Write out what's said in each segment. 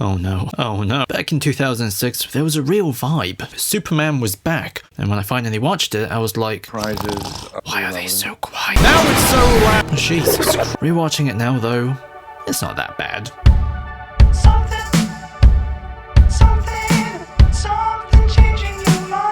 Oh no. Back in 2006, there was a real vibe. Superman was back. And when I finally watched it, I was like, why are they so quiet? Now it's so loud! Jesus. Rewatching it now though, it's not that bad. Something changing your mind.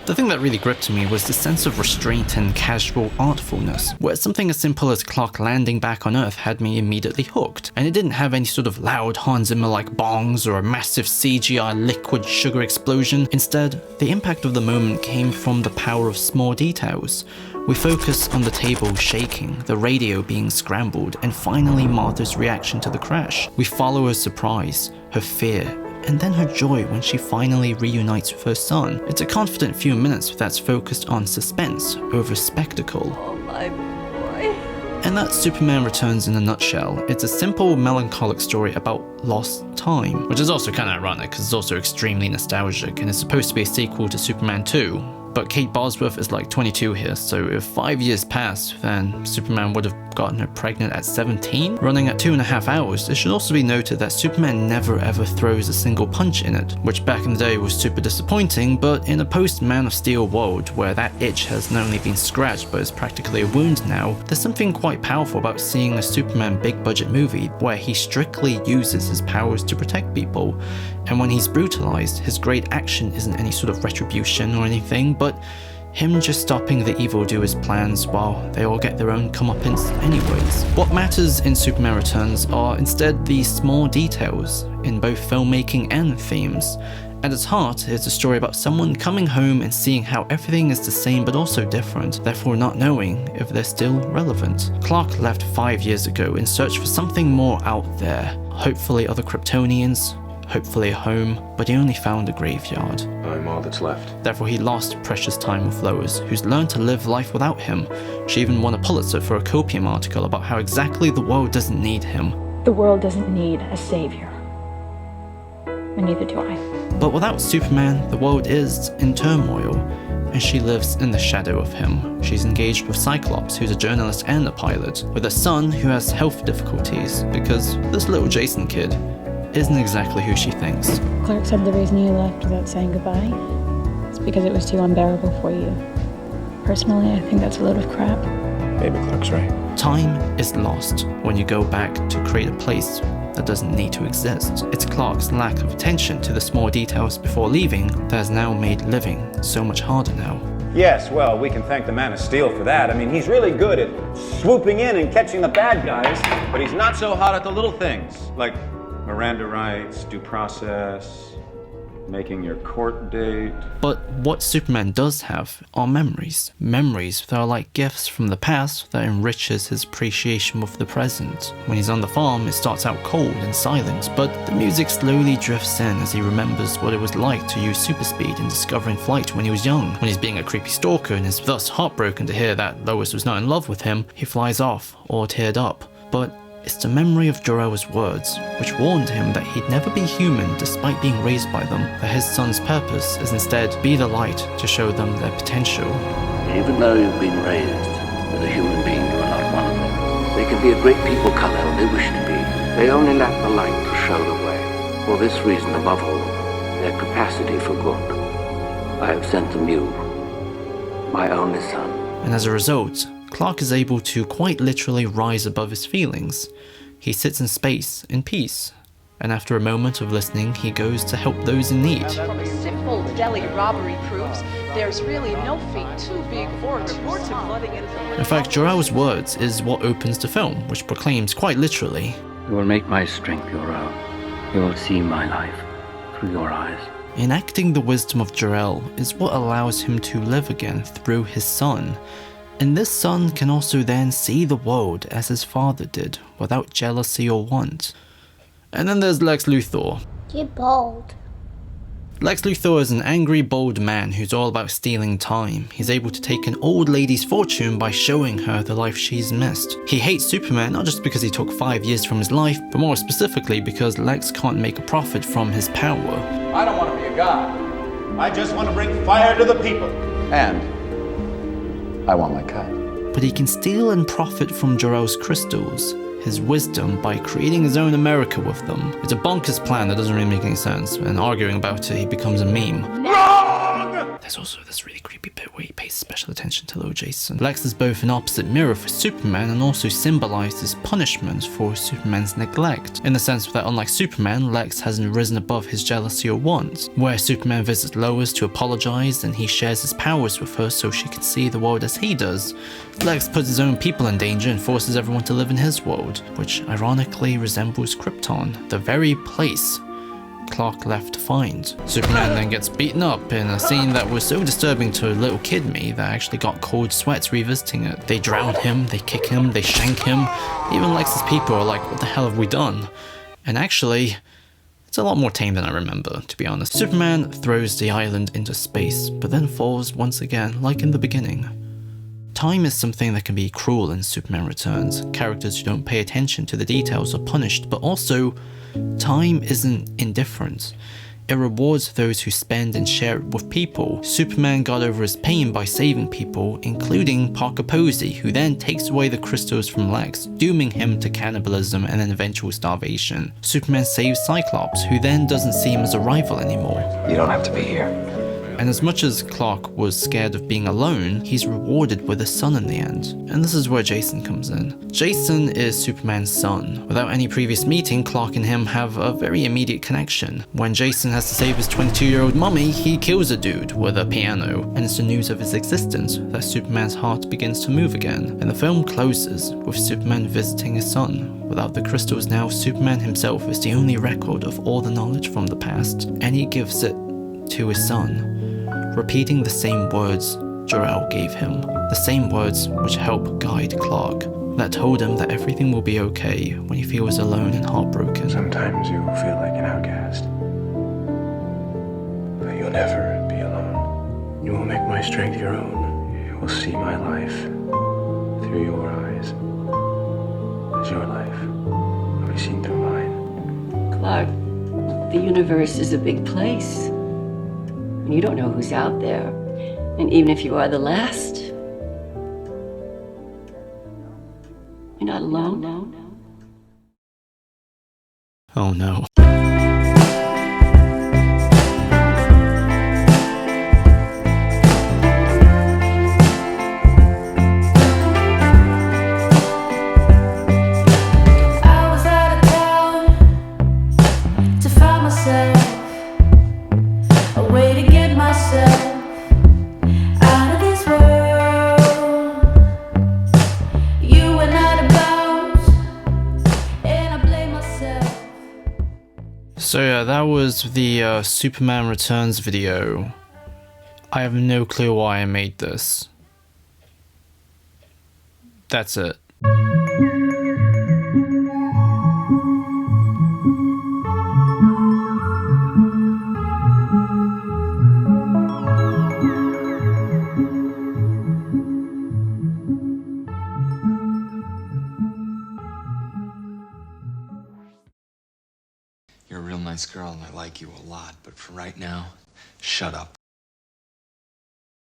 The thing that really gripped me was the sense of restraint and casual artfulness, where something as simple as Clark landing back on Earth had me immediately hooked, and it didn't have any sort of loud Hans Zimmer-like bongs or a massive CGI liquid sugar explosion. Instead, the impact of the moment came from the power of small details. We focus on the table shaking, the radio being scrambled, and finally Martha's reaction to the crash. We follow her surprise, her fear, and then her joy when she finally reunites with her son. It's a confident few minutes that's focused on suspense over spectacle. Oh my boy. And that's Superman Returns in a nutshell. It's a simple, melancholic story about lost time, which is also kind of ironic because it's also extremely nostalgic and it's supposed to be a sequel to Superman 2. But Kate Bosworth is like 22 here, so if 5 years passed, then Superman would have gotten her pregnant at 17, running at 2.5 hours. It should also be noted that Superman never ever throws a single punch in it, which back in the day was super disappointing, but in a post-Man of Steel world, where that itch has not only been scratched but is practically a wound now, there's something quite powerful about seeing a Superman big-budget movie where he strictly uses his powers to protect people, and when he's brutalized, his great action isn't any sort of retribution or anything, but him just stopping the evildoers' plans while they all get their own comeuppance anyways. What matters in Superman Returns are instead these small details in both filmmaking and themes. At its heart, it's a story about someone coming home and seeing how everything is the same but also different, therefore not knowing if they're still relevant. Clark left 5 years ago in search for something more out there, hopefully other Kryptonians, hopefully a home, but he only found a graveyard. I'm all that's left. Therefore he lost precious time with Lois, who's learned to live life without him. She even won a Pulitzer for a copium article about how exactly the world doesn't need him. The world doesn't need a savior. And neither do I. But without Superman, the world is in turmoil, and she lives in the shadow of him. She's engaged with Cyclops, who's a journalist and a pilot, with a son who has health difficulties, because this little Jason kid isn't exactly who she thinks. Clark said the reason you left without saying goodbye is because it was too unbearable for you. Personally, I think that's a load of crap. Maybe Clark's right. Time is lost when you go back to create a place that doesn't need to exist. It's Clark's lack of attention to the small details before leaving that has now made living so much harder now. Yes, well, we can thank the Man of Steel for that. I mean, he's really good at swooping in and catching the bad guys, but he's not so hot at the little things, like Miranda rights, due process, making your court date. But what Superman does have are memories. Memories that are like gifts from the past that enriches his appreciation of the present. When he's on the farm, it starts out cold and silent, but the music slowly drifts in as he remembers what it was like to use super speed and discovering flight when he was young. When he's being a creepy stalker and is thus heartbroken to hear that Lois was not in love with him, he flies off, all teared up. But it's the memory of Jor-El's words, which warned him that he'd never be human despite being raised by them, that his son's purpose is instead be the light to show them their potential. Even though you've been raised as a human being, you are not one of them. They can be a great people, Kal-El, they wish to be. They only lack the light to show the way. For this reason, above all, their capacity for good. I have sent them you, my only son. And as a result, Clark is able to quite literally rise above his feelings. He sits in space, in peace, and after a moment of listening, he goes to help those in need. From a simple deli robbery proves there's really no fate too big or too small. In fact, Jor-El's words is what opens the film, which proclaims quite literally, You will make my strength your own. You will see my life through your eyes. enacting the wisdom of Jor-El is what allows him to live again through his son. And this son can also then see the world as his father did, without jealousy or want. And then there's Lex Luthor. You're bold. Lex Luthor is an angry, bold man who's all about stealing time. He's able to take an old lady's fortune by showing her the life she's missed. He hates Superman not just because he took 5 years from his life, but more specifically because Lex can't make a profit from his power. I don't want to be a god. I just want to bring fire to the people. And I want my cut. but he can steal and profit from Jor-El's crystals, his wisdom, by creating his own America with them. It's a bonkers plan that doesn't really make any sense, and arguing about it, he becomes a meme. There's also this really creepy bit where he pays special attention to little Jason. Lex is both an opposite mirror for Superman and also symbolizes punishment for Superman's neglect, in the sense that unlike Superman, Lex hasn't risen above his jealousy or wants. Where Superman visits Lois to apologize and he shares his powers with her so she can see the world as he does, Lex puts his own people in danger and forces everyone to live in his world, which ironically resembles Krypton, the very place Clark left to find. Superman then gets beaten up in a scene that was so disturbing to little kid me that I actually got cold sweats revisiting it. They drown him, they kick him, they shank him. Even Lex's people are like, what the hell have we done? And actually, it's a lot more tame than I remember, to be honest. Superman throws the island into space, but then falls once again, like in the beginning. Time is something that can be cruel in Superman Returns. Characters who don't pay attention to the details are punished, but also, time isn't indifferent. It rewards those who spend and share it with people. Superman got over his pain by saving people, including Parker Posey, who then takes away the crystals from Lex, dooming him to cannibalism and then eventual starvation. Superman saves Cyclops, who then doesn't see him as a rival anymore. You don't have to be here. And as much as Clark was scared of being alone, he's rewarded with a son in the end. And this is where Jason comes in. Jason is Superman's son. Without any previous meeting, Clark and him have a very immediate connection. When Jason has to save his 22-year-old mummy, he kills a dude with a piano, and it's the news of his existence that Superman's heart begins to move again. And the film closes with Superman visiting his son. Without the crystals now, Superman himself is the only record of all the knowledge from the past, and he gives it to his son, repeating the same words Jor-El gave him, the same words which help guide Clark, that told him that everything will be okay when he feels alone and heartbroken. Sometimes you will feel like an outcast, but you'll never be alone. You will make my strength your own. You will see my life through your eyes, as your life will be seen through mine. Clark, the universe is a big place. And you don't know who's out there. And even if you are the last, you're not alone. Oh no. I was out of town to find myself a way to get myself out of this world. You were not about, and I blame myself. So yeah, that was the Superman Returns video. I have no clue why I made this. That's it. You're a real nice girl and I like you a lot, but for right now, shut up.